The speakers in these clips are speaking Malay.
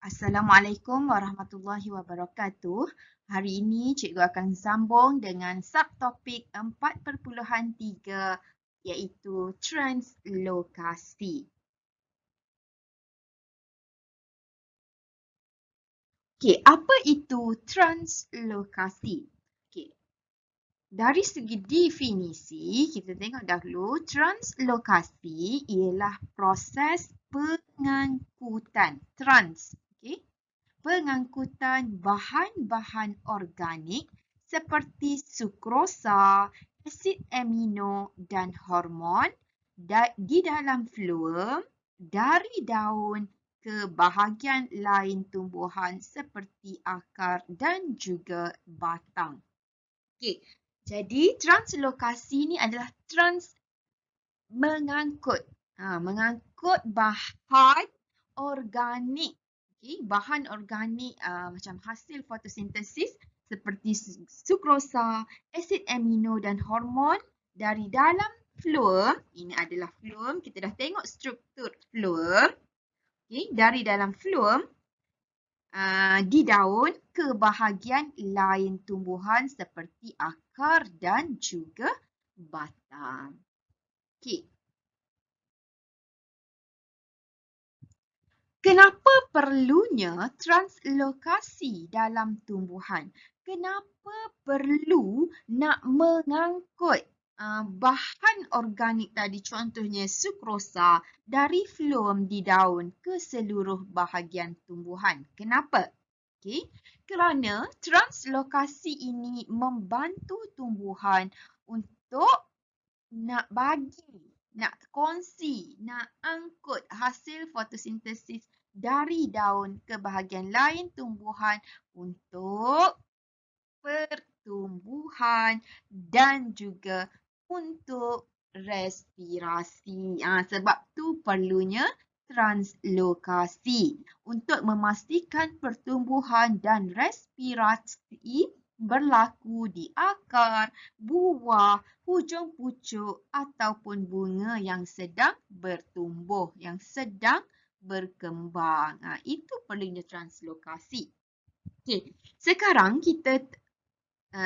Assalamualaikum warahmatullahi wabarakatuh. Hari ini cikgu akan sambung dengan subtopik 4.3 iaitu translokasi. Okey, apa itu translokasi? Okey. Dari segi definisi, kita tengok dahulu translokasi ialah proses pengangkutan pengangkutan bahan-bahan organik seperti sukrosa, asid amino dan hormon di dalam fluem dari daun ke bahagian lain tumbuhan seperti akar dan juga batang. Okey, jadi translokasi ni adalah mengangkut. Mengangkut bahan organik. Okay, bahan organik macam hasil fotosintesis seperti sukrosa, asid amino dan hormon dari dalam fluem. Ini adalah fluem. Kita dah tengok struktur fluem. Okay, dari dalam fluem di daun ke bahagian lain tumbuhan seperti akar dan juga batang. Okay. Kenapa perlunya translokasi dalam tumbuhan? Kenapa perlu nak mengangkut bahan organik tadi, contohnya sukrosa, dari fluem di daun ke seluruh bahagian tumbuhan? Kenapa? Okay. Kerana translokasi ini membantu tumbuhan untuk nak kongsi, nak angkut hasil fotosintesis dari daun ke bahagian lain tumbuhan untuk pertumbuhan dan juga untuk respirasi. Sebab tu perlunya translokasi untuk memastikan pertumbuhan dan respirasi berlaku di akar, buah, hujung pucuk ataupun bunga yang sedang bertumbuh, yang sedang berkembang. Itu perlunya translokasi. Okey, sekarang kita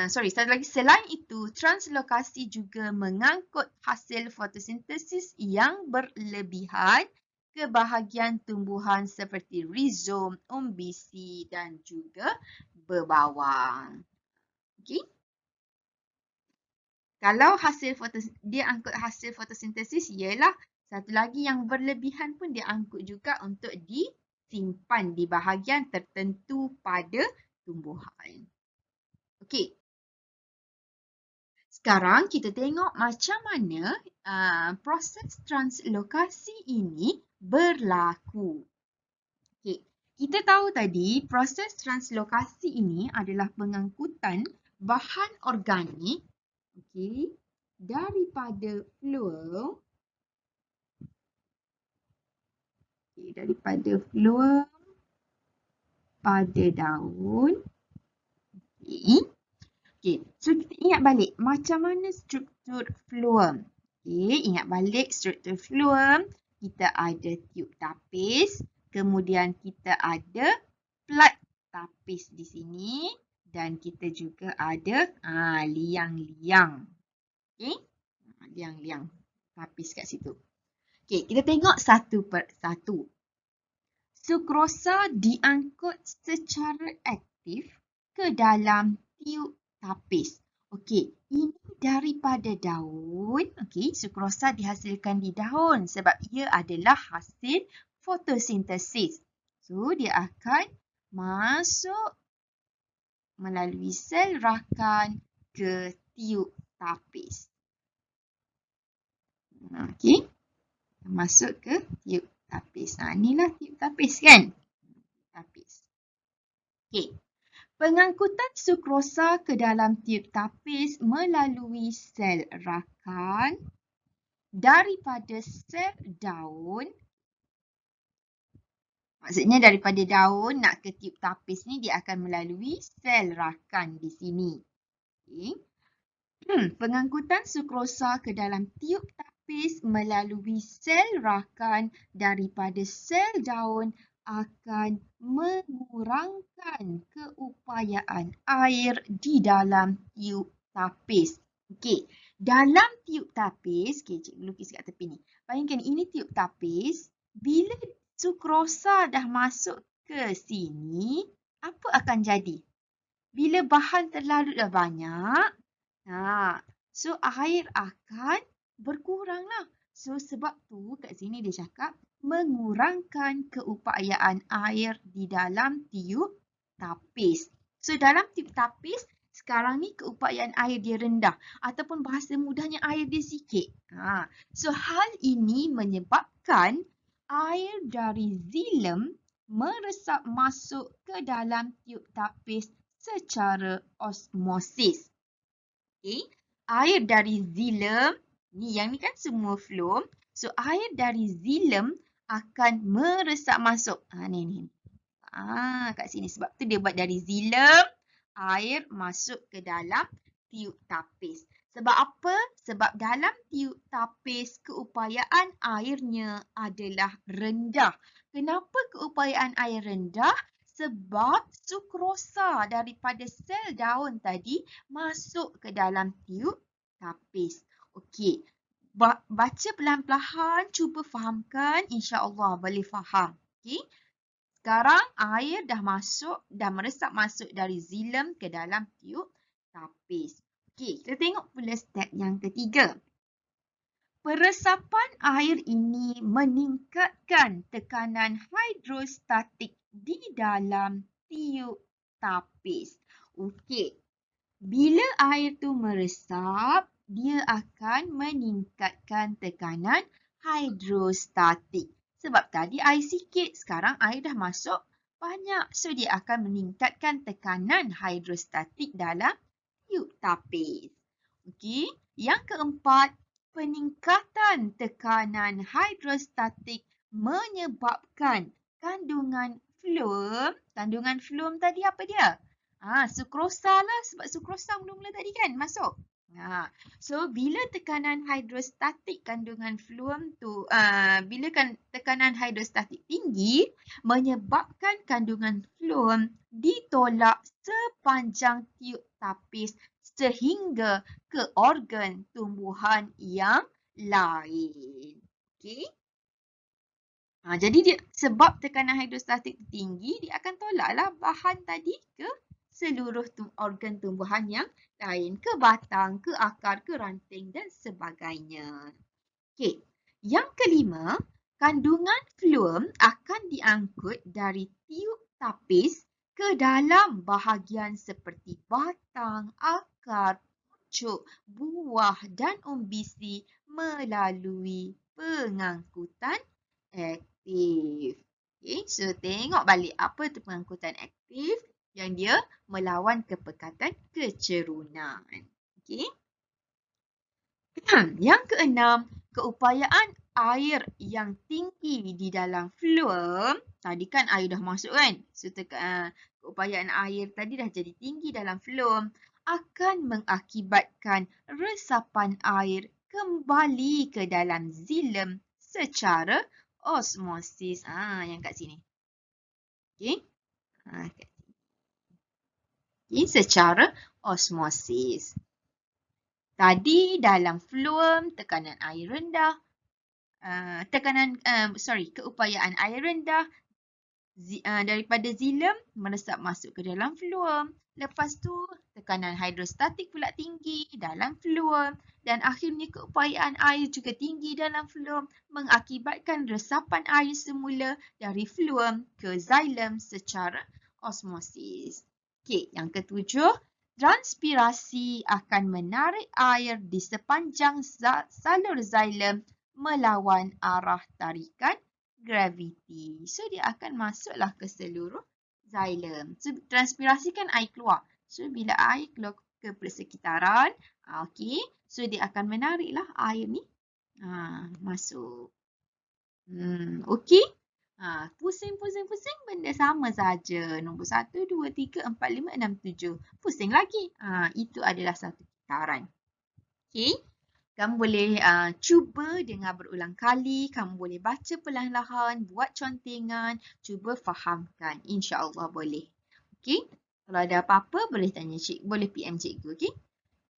satu lagi, selain itu translokasi juga mengangkut hasil fotosintesis yang berlebihan ke bahagian tumbuhan seperti rizom, umbisi dan juga berbawang. Okey. Kalau dia angkut hasil fotosintesis, ialah satu lagi yang berlebihan pun dia angkut juga untuk disimpan di bahagian tertentu pada tumbuhan. Okey. Sekarang kita tengok macam mana proses translokasi ini berlaku. Okey. Kita tahu tadi proses translokasi ini adalah pengangkutan bahan organik daripada fluem pada daun. Okey, so kita ingat balik macam mana struktur fluem. Okey, ingat balik struktur fluem. Kita ada tiub tapis, kemudian kita ada plat tapis di sini dan kita juga ada liang-liang. Okey, liang-liang tapis kat situ. Okey, kita tengok satu per satu. Sukrosa diangkut secara aktif ke dalam tiub tapis. Okey, ini daripada daun. Okey, sukrosa dihasilkan di daun sebab ia adalah hasil fotosintesis. So, dia akan masuk melalui sel rakan ke tiub tapis. Okey, masuk ke tiub tapis. Inilah tiub tapis kan? Tapis. Okey. Pengangkutan sukrosa ke dalam tiub tapis melalui sel rakan daripada sel daun. Maksudnya daripada daun nak ke tiub tapis ni dia akan melalui sel rakan di sini. Okay. Pengangkutan sukrosa ke dalam tiub tapis melalui sel rakan daripada sel daun akan mengurangkan keupayaan air di dalam tiub tapis. Okey, dalam tiub tapis, cikgu lukis kat tepi ni. Bayangkan ini tiub tapis. Bila sukrosa dah masuk ke sini, apa akan jadi? Bila bahan terlarut dah banyak, so air akan berkurang lah. So sebab tu kat sini dia cakap mengurangkan keupayaan air di dalam tiub tapis. So dalam tiub tapis, sekarang ni keupayaan air dia rendah ataupun bahasa mudahnya air dia sikit. So hal ini menyebabkan air dari xilem meresap masuk ke dalam tiub tapis secara osmosis. Okay. Air dari xilem, yang ni kan semua phloem. So air dari xilem akan meresap masuk. Ni. Kat sini. Sebab tu dia buat dari xilem, air masuk ke dalam tiub tapis. Sebab apa? Sebab dalam tiub tapis keupayaan airnya adalah rendah. Kenapa keupayaan air rendah? Sebab sukrosa daripada sel daun tadi masuk ke dalam tiub tapis. Okey. Baca pelan-pelan, cuba fahamkan, insya-Allah boleh faham. Okey. Sekarang air dah meresap masuk dari xilem ke dalam tiub tapis. Okey, kita tengok pula step yang ketiga. Peresapan air ini meningkatkan tekanan hidrostatik di dalam tiub tapis. Okey. Bila air tu meresap, dia akan meningkatkan tekanan hidrostatik. Sebab tadi air sikit, sekarang air dah masuk banyak. So, dia akan meningkatkan tekanan hidrostatik dalam tiub tapis. Okey. Yang keempat, peningkatan tekanan hidrostatik menyebabkan kandungan phloem. Kandungan phloem tadi apa dia? Sukrosa lah, sebab sukrosa mula-mula tadi kan masuk. So bila tekanan hidrostatik kandungan phloem tu, bila tekanan hidrostatik tinggi, menyebabkan kandungan phloem ditolak sepanjang tiub tapis sehingga ke organ tumbuhan yang lain. Okey. Jadi dia sebab tekanan hidrostatik tinggi, dia akan tolaklah bahan tadi ke seluruh organ tumbuhan yang lain, ke batang, ke akar, ke ranting dan sebagainya. Okey. Yang kelima, kandungan phloem akan diangkut dari tiub tapis ke dalam bahagian seperti batang, akar, pucuk, buah dan umbisi melalui pengangkutan aktif. Okay, so tengok balik apa tu pengangkutan aktif yang dia melawan kepekatan kecerunan. Okay. Yang keenam, keupayaan air yang tinggi di dalam phloem. Tadi kan air dah masuk kan? So keupayaan air tadi dah jadi tinggi dalam phloem akan mengakibatkan resapan air kembali ke dalam xilem secara osmosis. Yang kat sini. Okey. Kat sini. Okay, secara osmosis. Tadi dalam phloem tekanan air rendah. Keupayaan air rendah daripada xilem meresap masuk ke dalam phloem. Lepas tu tekanan hidrostatik pula tinggi dalam phloem dan akhirnya keupayaan air juga tinggi dalam phloem mengakibatkan resapan air semula dari phloem ke xilem secara osmosis. Okey, yang ketujuh, transpirasi akan menarik air di sepanjang salur xilem melawan arah tarikan graviti. So, dia akan masuklah ke seluruh xilem. So, transpirasi kan air keluar. So, bila air keluar ke persekitaran, okay, so dia akan menariklah air ni masuk. Okay. Pusing, benda sama saja. Nombor 1, 2, 3, 4, 5, 6, 7. Pusing lagi. Itu adalah satu kitaran. Okay. Kamu boleh cuba dengar berulang kali, kamu boleh baca perlahan-lahan, buat contingan, cuba fahamkan. InsyaAllah boleh. Okey? Kalau ada apa-apa, boleh tanya boleh PM cikgu. Okey?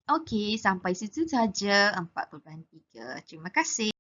Okey, sampai situ saja 4.3. Terima kasih.